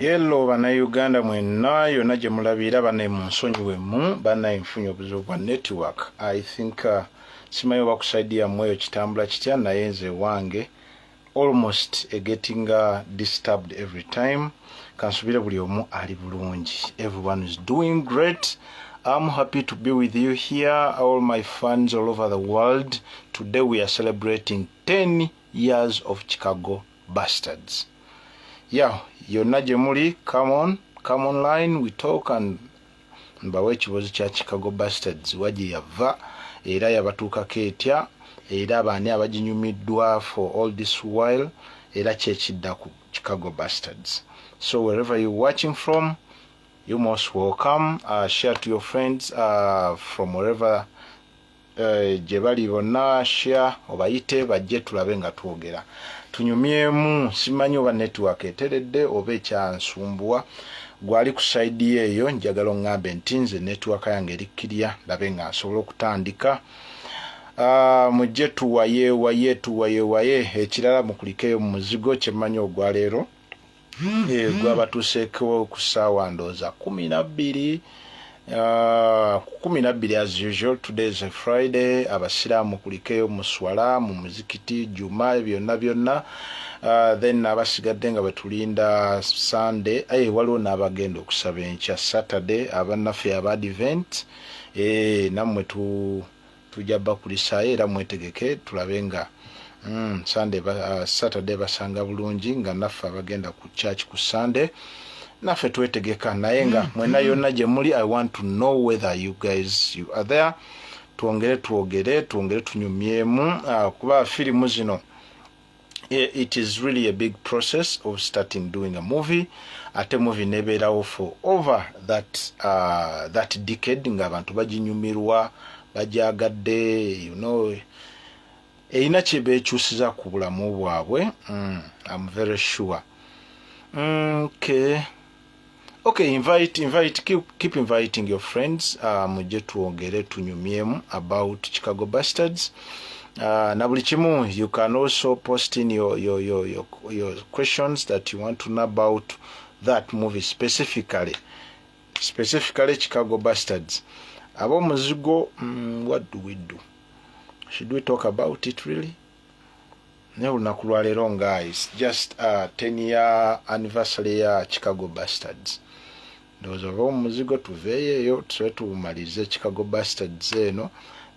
Hello bannayuganda mwenna yonna gye mulabira banne mu nsonyiwemu bannaye nfunye obuzibu bwa network. I think simanyi oba ku side yammwe eyo kitambula kitya naye nze wange almost getting disturbed every time. Kansubire buli omu ali bulungi. Everyone is doing great. I'm happy to be with you here, all my fans all over the world. Today we are celebrating 10 years of Chicago Bastards. Yeah, yonna gye muli, come online, we talk and mbawe ekibuuzo kya Chicago Bastards wagye yava era yabatuukako etya era abaani abaginyumiddwa for all this while era kyekidda ku Chicago Bastards. So wherever you're watching from, you're most welcome. Share to your friends from wherever gye bali bonna, share obayite bajje tulabe nga twogera. Tunyumyemu simanyi oba network eteredde oba ekyansumbuwa gwali ku side eyo njagala ngambe nti nze network yange erikkirya labe nga nsobola okutandika. Mujje tuwaye ekirala mukulikeyo mu muzigo kyemanyi ogwaleero gwabatuuseeko ku ssaawa ndooza 12 as usual. Today is a Friday. Abasiraamu kulikeyo muswala mu muzikiti juma byonna then abasigadde nga betulinda Sunday waliwo n'abagenda okusaba enkya Saturday abannaffe aba advent nammwe tujja bakulisayo era mwetegeke tulabe nga Sunday Saturday basanga bulungi nga naffe abagenda ku church ku Sunday naffe twetegeka naye nga mwena yonna gye muli. I want to know whether you guys you are there. Twongere tunyumyemu kuba firimu zino it is really a big process of starting doing a movie. Ate movie nebeerawo for over that decade nga abantu baginyumirwa bajagadde erina kye beekyusiza ku bulamu bwabwe. I'm very sure. Okay, keep inviting your friends. Mujje tuogere tunyumyemu about Chicago Bastards. Na buli kimu, you can also post in your questions that you want to know about that movie specifically Chicago Bastards. Abo muzigo, what do we do? Should we talk about it really? Ne lunaku lwa leero guys, just 10-year anniversary ya Chicago Bastards. Ndowooza oba omuzigo tuveeyo tube tumalize Chicago Bastards eno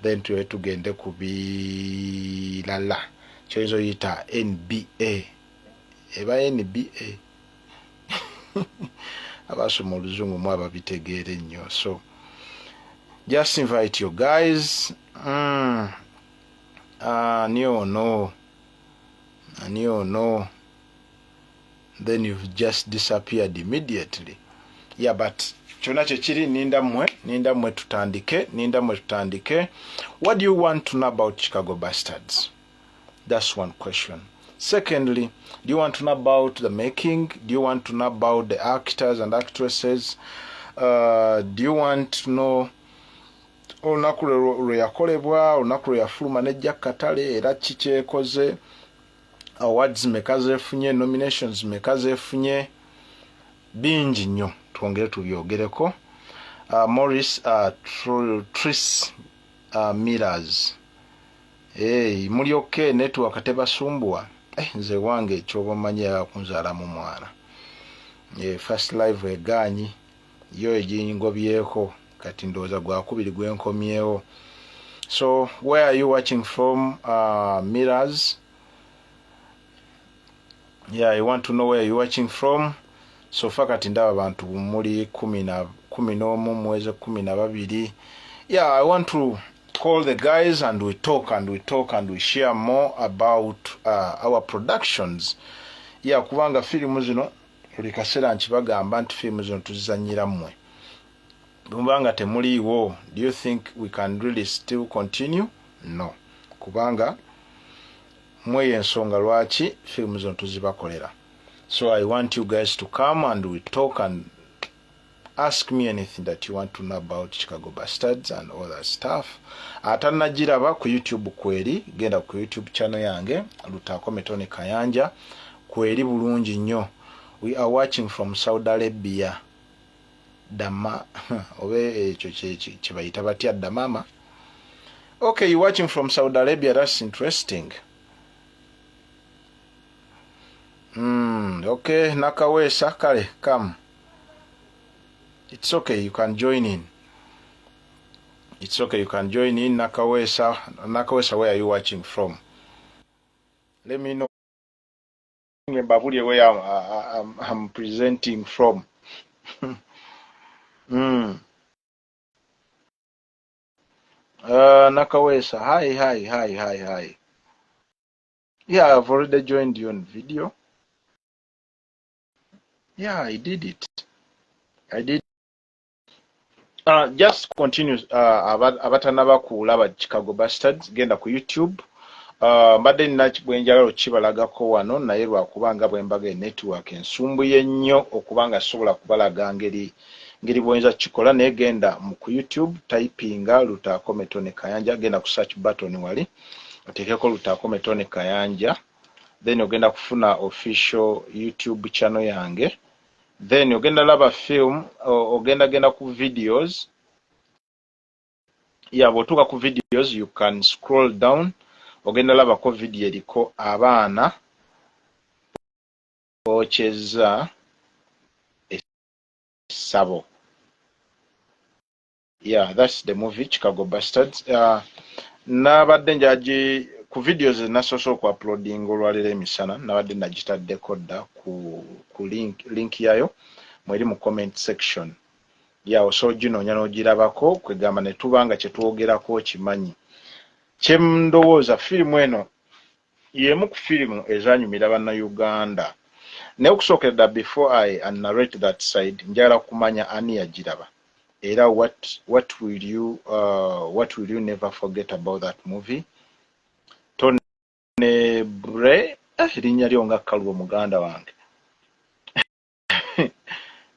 then tube tugende ku birala kyoyinza oyita NBA eba NBA abasoma oluzungu mu ababitegeere nnyo. So just invite you guys. And you know, then you've just disappeared immediately. Yeah, but kyonna kyekiri ninda mwe tutandike. What do you want to know about Chicago Bastards? That's one question. Secondly, do you want to know about the making? Do you want to know about the actors and actresses? Do you want to know olunaku lwe yakolebwa, olunaku lwe yafuluma ne Jack Katale era kikyekoze, awards meka zefunye, nominations meka zefunye, bingi nnyo twongere tubyogereko. Morris Tris Millers muli okay network tebasumbuwa nze wange ekyoba manyi yakunzaala mu mwana first live eganyi yo egingobyeko kati ndowooza gwakubiri gwenkomyewo. So where are you watching from, Millers? Yeah, I want to know where you're watching from. So far kati ndaba abantu muli 11 mwezi 12. Yeah, I want to call the guys and we talk and we share more about our productions. Yeah, kubanga filimu zino buli kaseera nkibagamba nti filimu zino tuzizanyira mmwe. Bwanga temuliiwo, do you think we can really still continue? No. Kubanga mwe ensonga lwaki filimu zino tuzibakolera. So I want you guys to come and we talk and ask me anything that you want to know about Chicago Bastards and all that stuff. Atanagiraba ku YouTube kweri, genda ku YouTube channel yange Lutaako Metone Kayanja kweri bulungi nnyo We are watching from Saudi Arabia. Dama obe chibayita batya Damama. Okay, you're watching from Saudi Arabia. That's interesting. Okay, Nakawesa, Kale, come. It's okay, you can join in. It's okay, you can join in. Nakawesa, where are you watching from? Let me know where I'm presenting from. Nakawesa, hi. Yeah, I've already joined you on video. Yeah, I did it. Just continue. Abatanaba kulaba Chicago Bastards genda ku YouTube. Mbadde nina bwenjagala okibalagako wano naye lwakubanga bwembaga network ensumbuye nnyo okubanga sobola kubalaga ngeri bwenza kikola naye genda ku YouTube typinga Lutaako Metone Kayanja, genda ku search button wali oteekeko Lutaako Metone Kayanja, then ogenda kufuna official YouTube channel yange, then ogenda laba film, ogenda ku videos. Yeah, bw'otuuka ku videos you can scroll down, ogenda labako video eriko abaana bokyeza essabo. Yeah, that's the movie Chicago Bastards. Nabadde njaji ku videos nasoose okuuploading olwaleero emisana, nabadde nagitaddeko dda ku link yayo mweri mu comment section. Yeah, osobola ginoonya n'ogirabako kwegamba ne tubanga kye twogerako okimanyi. Kye ndowooza firimu eno y'emu ku firimu ezanyumira Bannayuganda. Naye okusookera dda before I narrate that side, njagala kumanya ani yagiraba era what will you never forget about that movie. Tone Bre, erinnya lyo nga Kalubo muganda wange.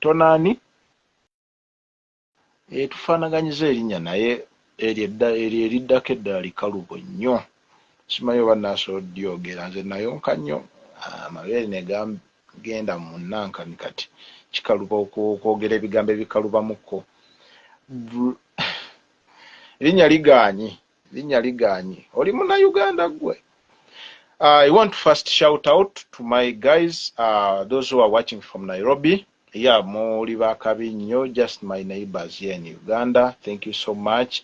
Tonani tufaanaganyiza erinnya naye eriddako eddala likalubo nnyo. Simanyi oba naasobola odyogera, nze nayonka nnyo amabeere ne genda mu Nankani kati kikaluba okwogera ebigambo ebikalubamuko. Erinnya ligaanyi oli Munnayuganda gwe. I want to first shout out to my guys, those who are watching from Nairobi. Yeah, Moli Bakabinyo, just my neighbors here in Uganda. Thank you so much.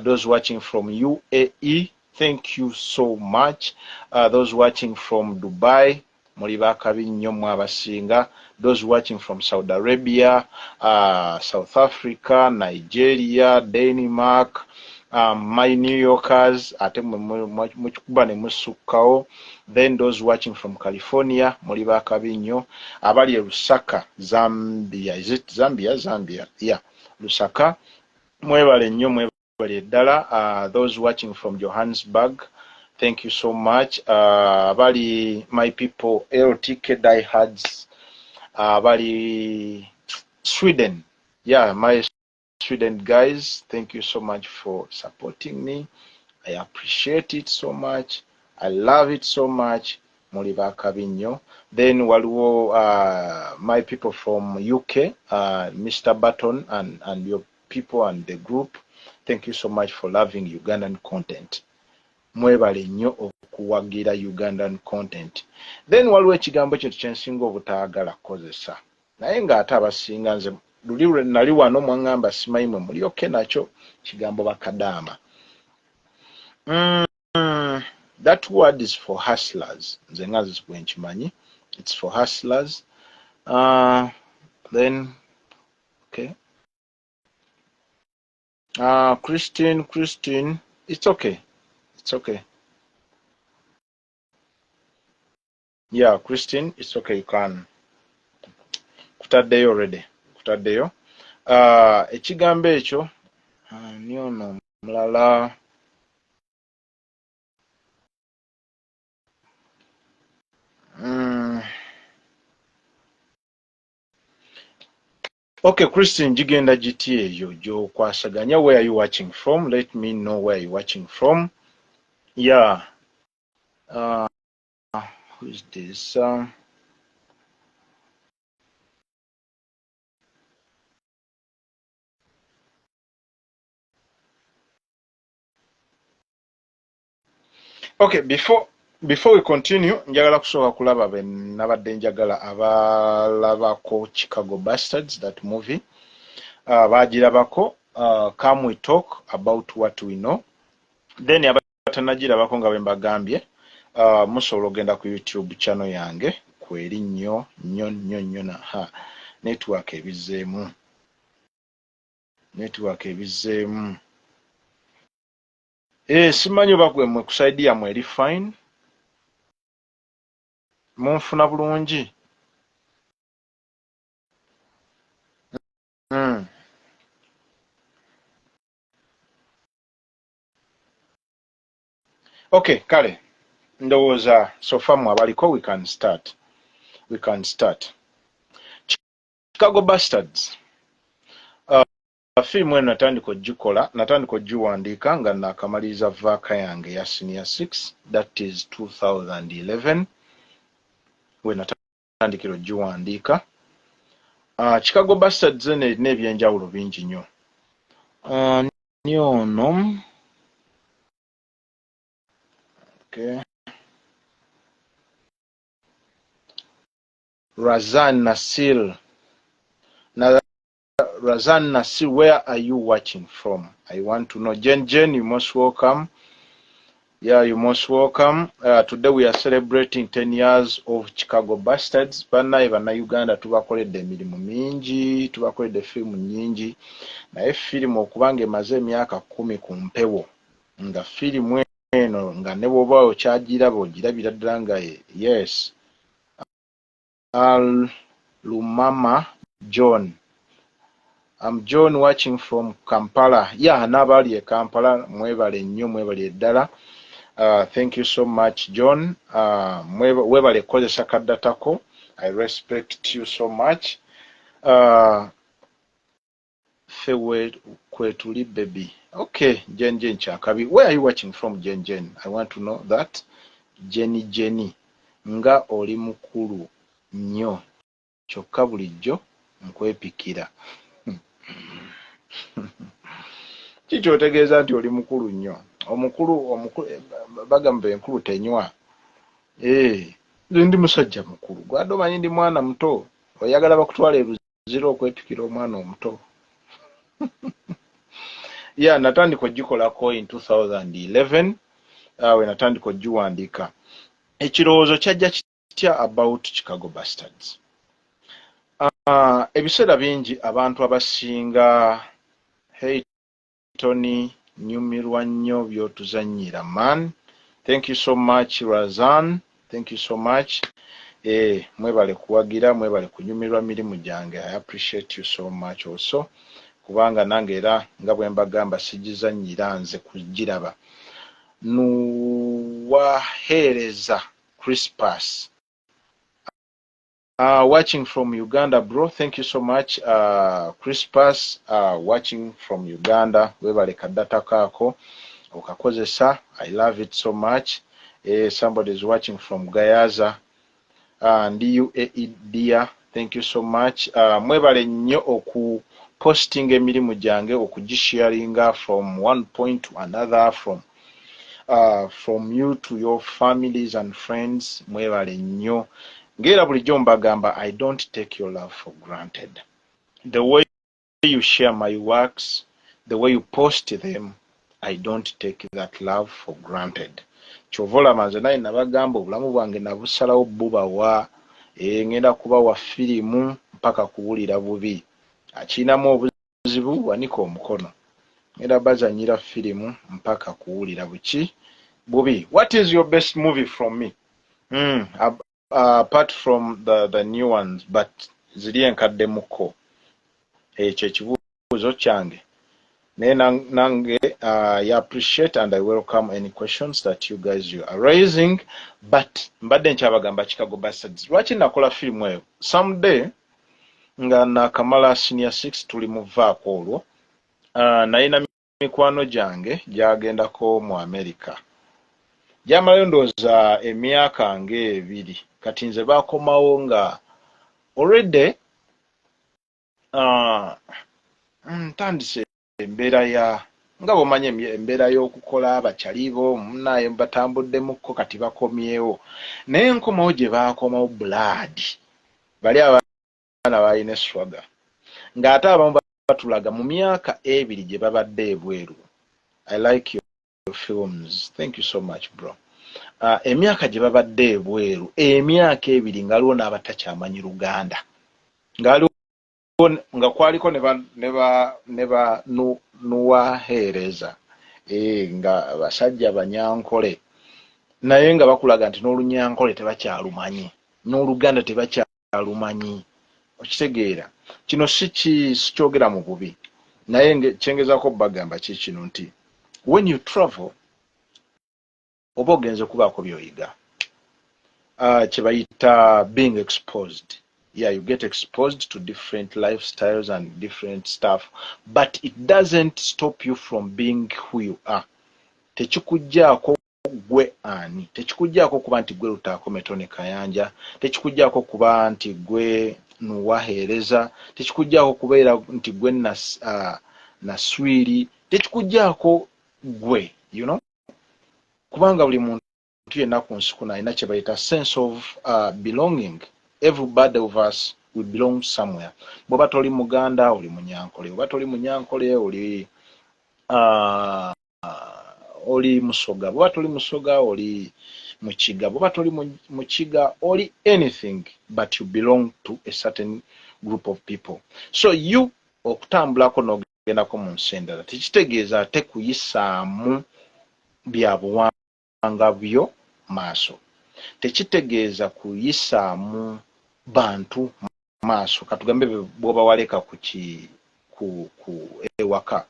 Those watching from UAE, thank you so much. Those watching from Dubai, Moli Bakabinyo Mwabasinga. Those watching from Saudi Arabia, South Africa, Nigeria, Denmark, my New Yorkers, ate mukikuba ne musukkawo. Then those watching from California, muli bakabinyo. Abali e Lusaka, Zambia. Is it Zambia? Zambia. Yeah, Lusaka. Mwebale nnyo, mwebale ddala. Those watching from Johannesburg, thank you so much. Abali my people, LTK diehards. Abali Sweden. Yeah, my Sweden guys, thank you so much for supporting me. I appreciate it so much. I love it so much. Muli bakabinyo. Then waliwo my people from UK, Mr. Button and your people and the group. Thank you so much for loving Ugandan content. Mwebale nnyo okuwagira Ugandan content. Then waliwo ekigambo kye kyensinga obutaagala kozesa. Naye ng'ate abasinga nze luli nali wano mwangamba simanyi mwe mulyoke nakyo kigambo bakadaama. That word is for hustlers. Nze nga bwe nkimanyi. It's for hustlers. Then okay. Christine, it's okay. It's okay. Yeah, Christine, it's okay. You can. Kutaddeyo already. Kutaddeyo. Ekigambo ekyo ni ono mulala. Okay, Christine, jigenda giti eyo gy'okwasaganya. Where are you watching from? Let me know where you're watching from. Yeah. Who is this? Okay, before we continue, njagala kusooka kulaba nabadde njagala abalabako Chicago Bastards, that movie. Bagirabako, come we talk about what we know. Then abatanagirabako nga bwe mbagambye, musobola ogenda ku YouTube channel yange kweri nnyo na network ebizeemu. Simanyi oba gwe mwe kusaidia mwe eri fine. Munfuna bulungi. Okay, kale. Ndowooza so far mwe abaliko we can start. Chicago Bastards. Firimu eno natandika ogiwandiika nga nakamaliriza vaaka yange ya senior 6, that is 2011 we natandikira ogiwandiika. Chicago Bastards eno erina ebyenjawulo bingi nnyo. Ni ono okay. Razan Nasir, where are you watching from? I want to know. Jen, you most welcome. Yeah, you most welcome. Today we are celebrating 10 years of Chicago Bastards. Bana Uganda tubakoledde emirimu mingi, tubakoledde firimu nyingi. Naye firimu okubanga emaze emyaka 10 ku mpewo. Nga firimu eno nga ne bw'oba okyagiraba ogirabira ddala nga yes. Lumama John. I'm John watching from Kampala. Yeah, n'abali e Kampala mwebale nnyo mwebale ddala. Thank you so much, John. Mwebale kozesa kaddatako. I respect you so much. Fewe kwetuli baby. Okay, Jen Chakabi. Where are you watching from, Jen? I want to know that. Jenny. Nga oli mukulu nnyo. Kyokka bulijjo nkwepikira. Kikyotegeeza nti oli mukulu nnyo. Omukulu bagamba enkulu tenywa. Ndi musajja mukulu. Gwadde omanyi ndi mwana muto. Oyagala bakutwala ebuziro okwepikira omwana omuto. Yeah, natandika ogikolako in 2011. We natandika ogiwandiika. Ekirowoozo kyajja kitya about Chicago Bastards. Ebiseera bingi abantu abasinga Tony nyumirwa nnyo by'otuzannyira man. Thank you so much Razan. Thank you so much. Mwebale kuwagira, mwebale kunyumirwa mirimu gyange. I appreciate you so much also. Kubanga nange era nga bwe mbagamba sigizannyira nze kugiraba. Nuwaheereza Crispus. Watching from Uganda, bro. Thank you so much, Crispus. Watching from Uganda. Webale kadata kako okakozesa. I love it so much. Somebody is watching from Gayaza. And you, dear. Thank you so much. Mwebale nnyo oku posting emirimu gyange okugisharinga from one point to another, from you to your families and friends. Mwebale nnyo. Ngera bulijjo mbagamba, I don't take your love for granted. The way you share my works, the way you post them, I don't take that love for granted. Chovola manze naye nabagamba obulamu bwange nabusalawo bubawa, ngenda kubawa firimu mpaka kuwulira bubi. Akinamu obuzibu wanika omukono. Ngenda bazanyira firimu mpaka kuwulira bubi. What is your best movie from me? Apart from the new ones, but ziri enkaddemuko. Ekyo ekibuuzo kyange. Nange I appreciate and I welcome any questions that you guys are raising, but mbadde nkyabagamba Chicago Bastards. Lwaki nakola firimu eyo? Someday nga nakamala senior 6 tuli muvaako olwo. Nalina mikwano gyange gyagendako mu America. Gyamalayo ndowooza emyaka nga2. Kati nze baakomawo nga already ntandise embeera nga bomanye embeera y'okukola abakyalibo munaye batambuddemuko kati bakomyewo naye nkomawo gye baakomawo blood bali abaana balina eswaga ng'ate abamu batulaga mu myaka 2 gye babadde ebweru. I like your films, thank you so much bro. Emyaka gye babadde ebweru emyaka 2 ngaliwo n'abatakyamanyi Luganda nga kwaliko neba nuwahereza nga basajja banyankole naye nga bakulaga nti n'olunyankole tebakyalumanyi n'Oluganda tebakyalumanyi. Okitegeera kino si kyogera mu bubi naye kyengezako bagamba kino nti when you travel oba ogenze kubaako byoyiga kye bayita being exposed. Yeah, you get exposed to different lifestyles and different stuff, but it doesn't stop you from being who you are. Tekikujjaako gwe ani, tekikujjaako kuba nti gwe Lutaako Metone Kayanja, tekikujjaako kuba nti gwe Nuwahereza, tekikujjaako kubeera nti gwe Naswiri, tekikujjaako gwe, you know, kubanga buli muntu yenna ku nsi kuno alina kye bayita sense of belonging. Everybody of us we belong somewhere. Bw'oba toli Muganda oli Munyankole, bw'oba toli Munyankole oli Musoga, bw'oba toli Musoga oli Mukiga, bw'oba toli Mukiga oli anything, but you belong to a certain group of people. So you okutambulako n'ogendako mu nsi endala tekitegeeza ate kuyisaamu bya buwanga byo maaso, tekitegeeza kuyisaamu bantu maaso. Katugambe bw'oba waleka ku ewaka,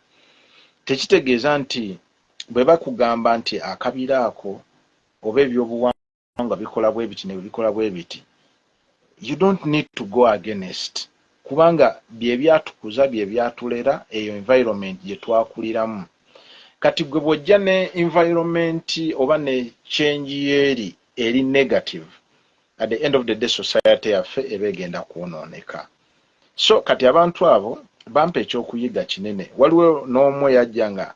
tekitegeeza nti bwe bakugamba nti akabira ako oba ebyobuwangwa bikola bwe biti ne bikola bwe biti, you don't need to go against, kubanga bye byatukuza bye byatulera eyo environment gye twakuliramu. Kati gwe bw'ojja ne environment oba ne change eri negative, at the end of the day society yaffe eba egenda kwonooneka. So kati abantu abo bampa ekyokuyiga kinene. Waliwo n'omu yajja nga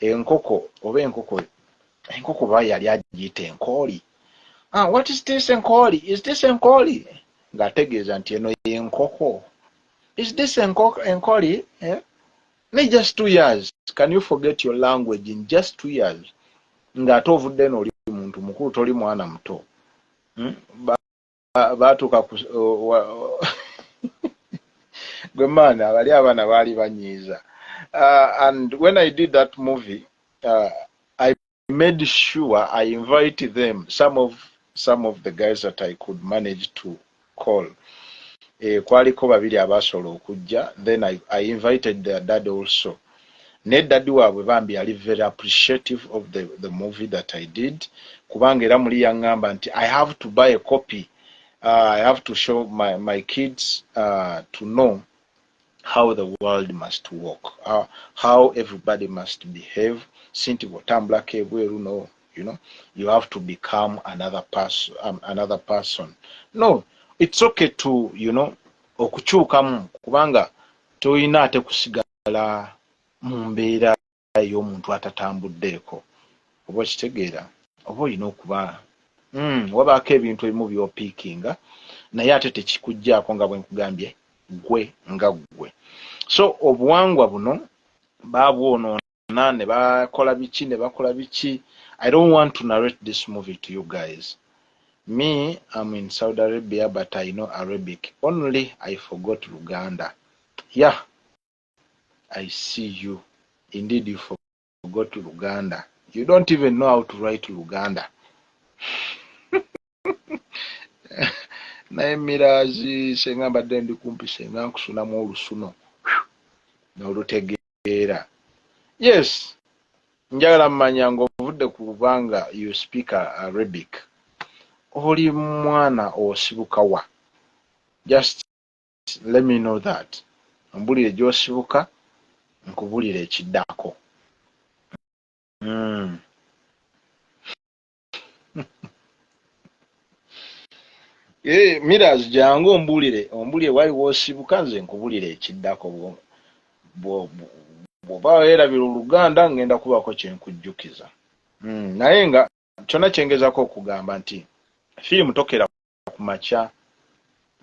enkoko oba enkoko ba yali agiyita enkooli. What is this enkooli? Is this enkooli? Ng'ategeeza nti eno y'enkoko. Is this enkooli? Yeah? In just 2 years, can you forget your language in just 2 years? Ng'ate ovudde n'oli muntu mukulu, toli mwana muto. Batuuka gwe maana bali abaana baali banyiiza. And when I did that movie, I made sure I invite them, some of the guys that I could manage to call. Kwaliko babiri abasobola okujja, then I invited their dad also. Ne daddy waabwe bambi ali very appreciative of the movie that I did, kubanga era muli yaŋŋamba nti I have to buy a copy. I have to show my kids to know how the world must work, how everybody must behave. Sinti bw'otambulako ebweru, no, you know, you have to become another person. No, it's okay to, you know, okukyukamu, kubanga toyina ate kusigala mu mbeera ey'omuntu atatambuddeeko. Oba okitegeera, oba olina okuba wabaako ebintu ebimu by'opiikinga naye ate tekikugjaako nga bwe nkugambye gwe nga gwe. So obuwangwa buno baabwonoona ne bakola biki. I don't want to narrate this movie to you guys. Me, I'm in Saudi Arabia, but I know Arabic. Only I forgot Luganda. Yeah, I see you. Indeed, you forgot Luganda. You don't even know how to write Luganda. Naye Miraazi senga mbadde ndi kumpi senga nkusunamu olusuno n'olutegeera. Yes, njagala mmanya ng'ovudde ku bubanga you speak Arabic. Oli mwana osibuka wa? Just let me know that. Mbulire gy'osibuka nkubulire ekiddako. Miraazi jangu ombulire wali w'osibuka nze nkubulire ekiddako bw'oba weerabira Oluganda ngenda kubaako kye nkujjukiza. Naye nga kyonna kyengezako okugamba nti firimu tokera ku makya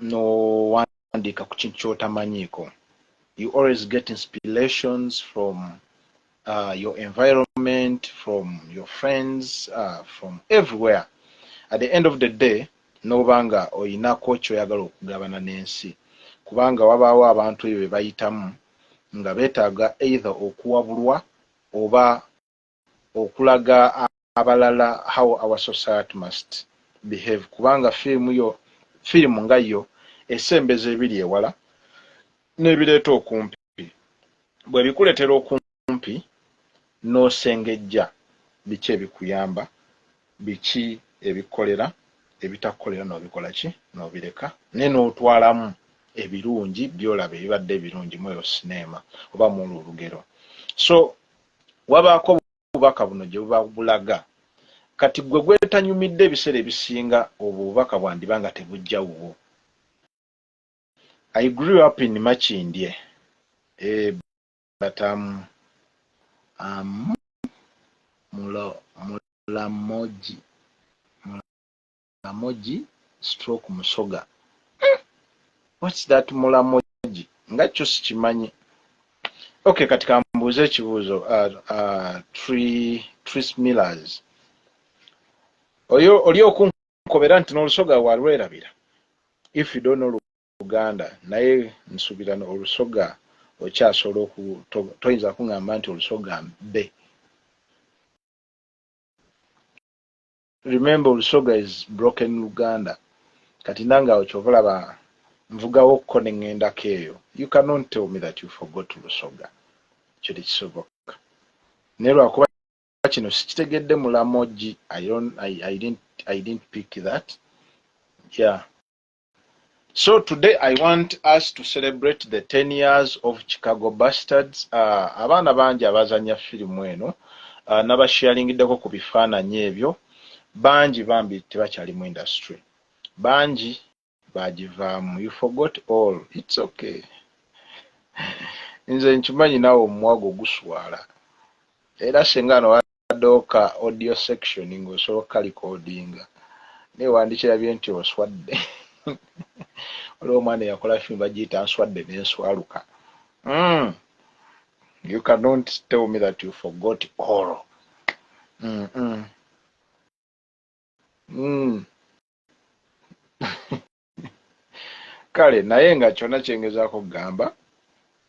n'owandiika ku kintu ky'otamanyiiko. You always get inspirations from your environment, from your friends, from everywhere. At the end of the day, n'obanga oyinako ky'oyagala okugabana n'ensi, kubanga wabaawo abantu ebyo be bayitamu nga beetaaga either okuwabulwa oba okulaga abalala how our society must behave, kubanga firimu nga yo esembeza ebiri ewala n'ebireeta okumpi. Bwe bikuleetera okumpi n'osengejja biki ebikuyamba, biki ebikolera, ebitakolera n'obikola ki n'obireka, ne n'otwalamu ebirungi by'olaba ebibadde ebirungi mu eyo sinema oba mu olugero. So wabaako obubaka buno gye buba bulaga. Kati gwe gwetanyumidde ebiseera ebisinga obubaka bwandiba nga tebujja wuwo. I grew up in Makindye, but Mulamoji stroke Musoga. What's that Mulamoji? Nga kyo sikimanyi. Okay, kati kambuuze ekibuuzo. Tris Millers. Oli okunkobera nti n'Olusoga walwerabira. If you don't know Luganda, naye nsuubira Olusoga okyasobola toyinza kuŋŋamba nti Olusoga mbe. Remember, Olusoga is broken Luganda. Kati nanga okyobulaba nvugawo ko ne ŋŋendako eyo. You cannot tell me that you forgot Lusoga. Kiri kisoboka. Ne lwakuba kino sikitegedde Mulamoji. I didn't pick that. Yeah. So today I want us to celebrate the 10 years of Chicago Bastards. Abaana bangi abazanya firimu eno n'abasharingiddeko ku bifaananyi ebyo. Bangi bambi tebakyali mu industry. Bangi bagivaamu. You forgot all. It's okay. Nze nkimanyi naawe omwago guswala. Era singa no wadooka audio section ng'osobola recordinga. Neewandikira bye nti oswadde. Olwo omwana yakola firimu bagiyita nswadde n'enswaluka. You cannot tell me that you forgot all. Kale naye nga kyonna kyengezaako okugamba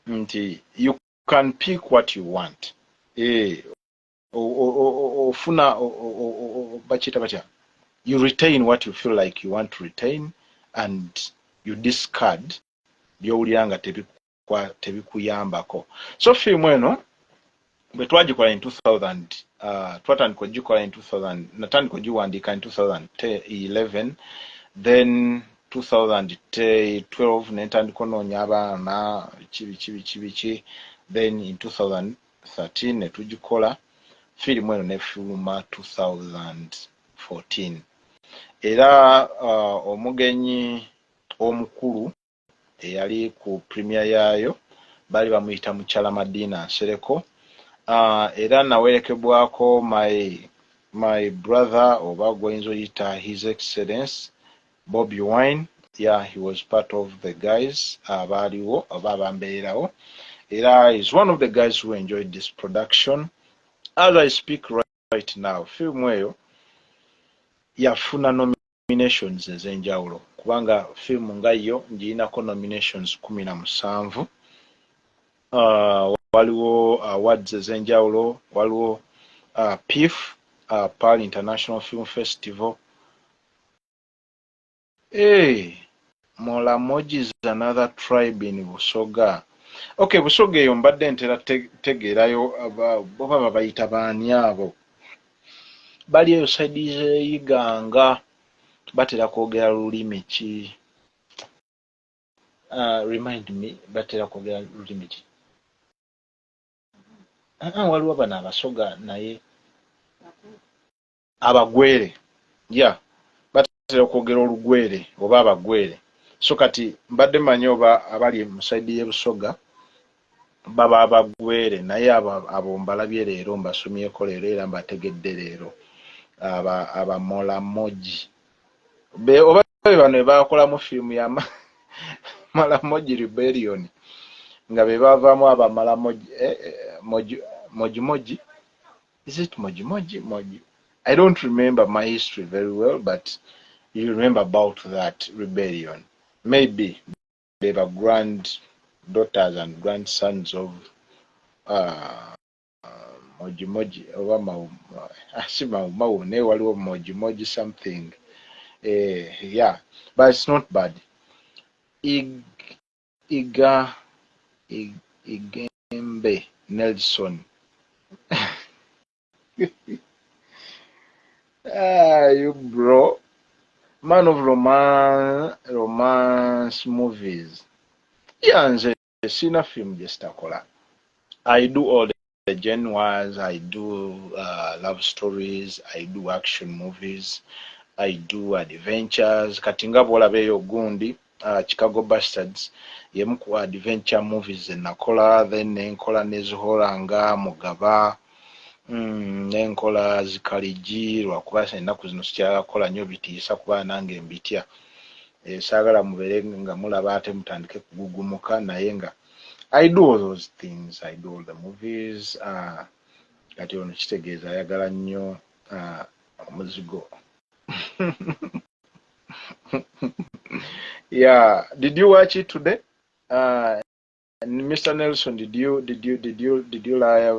nti you can pick what you want. Ofuna bakiyita batya, you retain what you feel like you want to retain and you discard by'owulira nga tebikuyambako. So firimu eno bwe twagikola in 2000, twatandika ogikola in 2000, natandika ogiwandiika in 2011, then 2012 nentandika onoonya abaana biki, then in 2013 netugikola. Firimu eno nefuluma 2014. Era omugenyi omukulu eyali ku premier yaayo bali bamuyita Mukyala Madina Nsereko. Era nawerekebwako my brother oba gwoyinza oyita His Excellency Bobby Wine. Yeah, he was part of the guys abaaliwo oba abambeerawo. Era is one of the guys who enjoyed this production. As I speak right now, firimu eyo yafuna nominations ez'enjawulo kubanga firimu nga yo ngirinako nominations 17. Waliwo awards ez'enjawulo, waliwo PIF, Pearl International Film Festival. Mulamoji is another tribe in Busoga. Okay, Busoga eyo mbadde ntera tegeerayo boba bayita baani abo. Bali eyo side z'Iganga batera kwogera lulimi ki? Remind me, batera kwogera lulimi ki? Waliwo bano Abasoga naye Abagwere. Yeah, batera kwogera Olugwere oba Abagwere. So kati mbadde manyi oba abali mu side y'e Busoga baba abagwere naye abo mbalabye leero mbasomyeko leero era mbategedde leero abamolamogi oba bano bakolamu firimu ya Malamogi Rebellion nga be bavaamu abamalamogi moji is it moji I don't remember my history very well, but you remember about that rebellion. Maybe they were granddaughters and grandsons of moji oba Mau ne waliwo moji something. Yeah, but it's not bad. Igembe Nelson. You bro, man of romance movies. Yeah, nze sina film gestakola. I do all the genres. I do love stories. I do action movies. I do adventures. Katinga bola beyo gundi. Chicago Bastards. Yemu ku adventure movies nakola. Then nkola nezihola nga Mugaba. Nenkola zikaliji lwakuba ennaku zino sikyakola nnyo bitiisa kuba nange mbitya saagala mubere nga mulaba ate mutandike kugugumuka naye nga I do all those things. I do all the movies. Kati ono kitegeeza ayagala nnyo omuzigo. Yeah, did you watch it today? Mr. Nelson, did you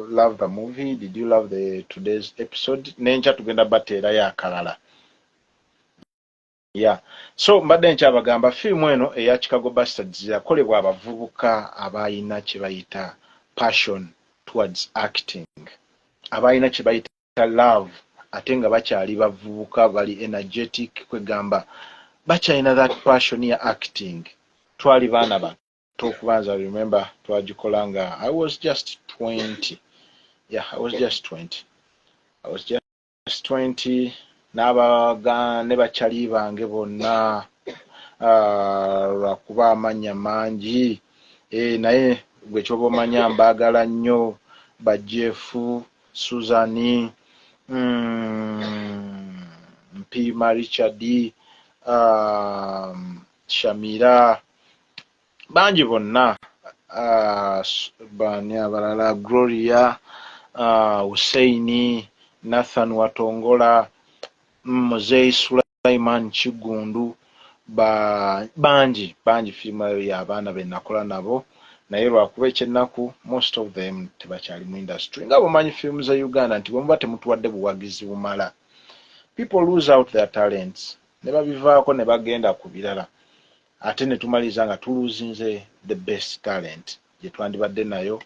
love the movie? Did you love today's episode? Nencha tugenda batera ya kalala. Yeah. So mbadde nkyabagamba firimu eno eya Chicago Bastards yakolebwa abavubuka abayina kye bayita passion towards acting. Abayina kye bayita love ate nga bakyali bavubuka bali energetic kwegamba bakyalina that passion ya acting. Twali baana ba tokubanza remember twagikolanga I was just 20. Yeah, I was just 20. N'abaga ne bakyali bange bonna lwakuba amanya mangi naye gwe kyoba omanya mbaagala nnyo Bajefu, Suzani, Mpima Richard, Shamira, bangi bonna bani abalala Gloria, Husseini, Nathan Watongola, Mosei Sulaiman Chigundu, bangi firimu eyo y'abaana be nakola nabo naye lwakuba ekyennaku most of them tebakyali mu industry nga bwomanyi firimu za Uganda nti bwemuba temutuwadde buwagizi bumala people lose out their talents ne babivaako ne bagenda ku birala ate ne tumaliza nga tuluzinze the best talent gye twandibadde nayo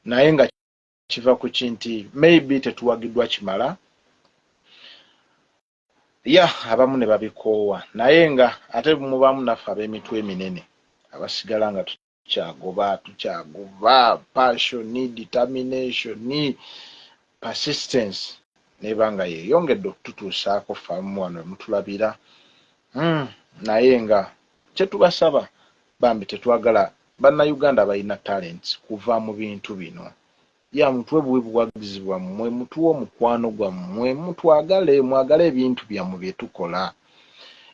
naye nga kiva ku kinti maybe tetuwagiddwa kimala abamu ne babikoowa naye nga ate mubaamu naffe ab'emitwe eminene abasigala nga tukyagoba passion, determination, persistence neba nga yeeyongedde okututuusaako faamu wano mutulabira naye nga kyetubasaba bambi tetwagala bannayuganda balina talents kuva mu bintu bino mutwe buwagizi bwammwe mutuwe omukwano gwammwe mwagale ebintu byammwe bye tukola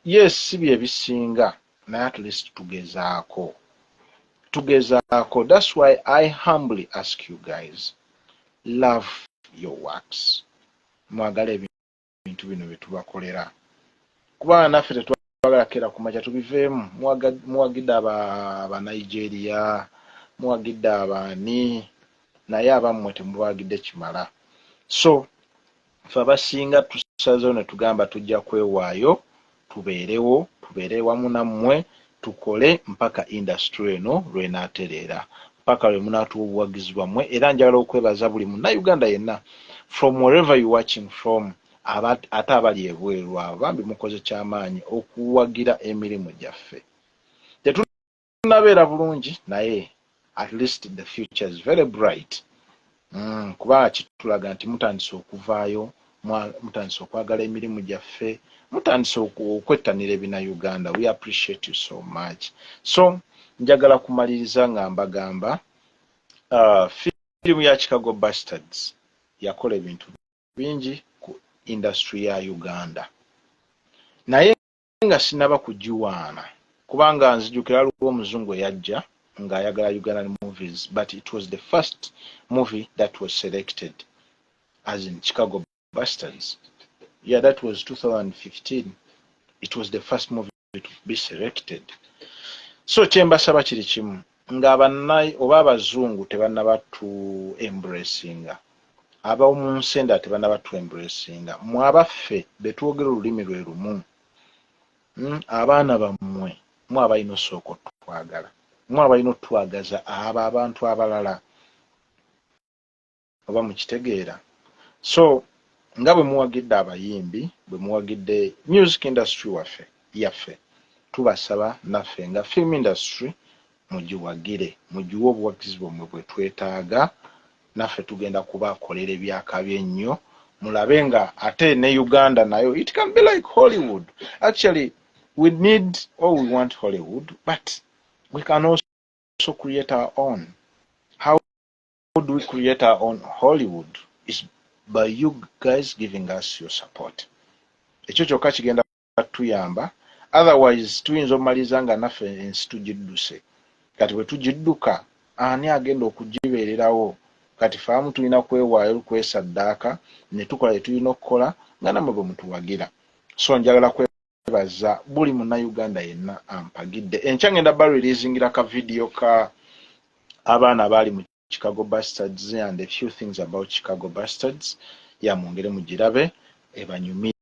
yes si bye bisinga naye at least tugezaako that's why I humbly ask you guys love your works mwagale ebintu bino bye tubakolera kuba naffe tetwagala kera kumakya tubiveemu muwagidde aba Nigeria muwagidde abaani naye abammwe temuwagidde kimala so ffe abasinga tusazeewo ne tugamba tujja kwewaayo tubeere wamu nammwe tukole mpaka industry eno lwenaatereera mpaka lwe munaatuwa obuwagizi bwammwe era njagala okwebaza buli munnayuganda yenna from wherever you watching from ate abali ebweru abo bambi mukoze kyamaanyi okuwagira emirimu gyaffe tetunabeera bulungi naye at least the future is very bright kuba kitulaga nti mutandise okuvaayo mutandise okwagala emirimu gyaffe mutandise okwettanira ebina Uganda. We appreciate you so much. So njagala kumaliriza nga mbagamba Firimu ya Chicago Bastards yakola ebintu bingi ku industry ya Uganda naye nga sinaba kugiwaana kubanga nzijukira aliwo omuzungu eyajja ng'ayagala Ugandan movies, but it was the first movie that was selected as in Chicago Bastards. Yeah, that was 2015. It was the first movie to be selected. So kyembasaba kiri kimu ng'abannai oba abazungu tebannaba tu embracinga, ab'omu nsenda tebannaba tu embracinga, mu abaffe betwogera olulimi lwe lumu, abaana bammwe mu abalina osooka otwagala, mu abalina otwagaza abo abantu abalala, oba mukitegeera. So nga bwe muwagidde abayimbi, bwe muwagidde music industry yaffe, tubasaba naffe nga film industry mugiwagire, mugiwe obuwagizi bwemmwe bwe twetaaga, naffe tugenda kubakolera ebyakabi ennyo, mulabe nga ate ne Uganda nayo it can be like Hollywood. Actually we need or we want Hollywood, but we can also create our own. How do we create our own Hollywood? Is by you guys giving us your support. Ekyo kyokka kigenda tuyamba, otherwise tuyinza okumaliza nga naffe ensi tugidduse. Kati bwe tugidduka ani agenda okugibeererawo? Kati faamu tulina kwewaayo kwesaddaaka ne tukola bye tulina okukola nga nammwe bwe mutuwagira. So njagala kwebaza buli munnayuganda yenna ampagidde. Enkya ngenda bareleasingira ka video ka abaana abaali mu Chicago Bastards and a few things about Chicago Bastards. Ya mwongere mugirabe ebanyumi.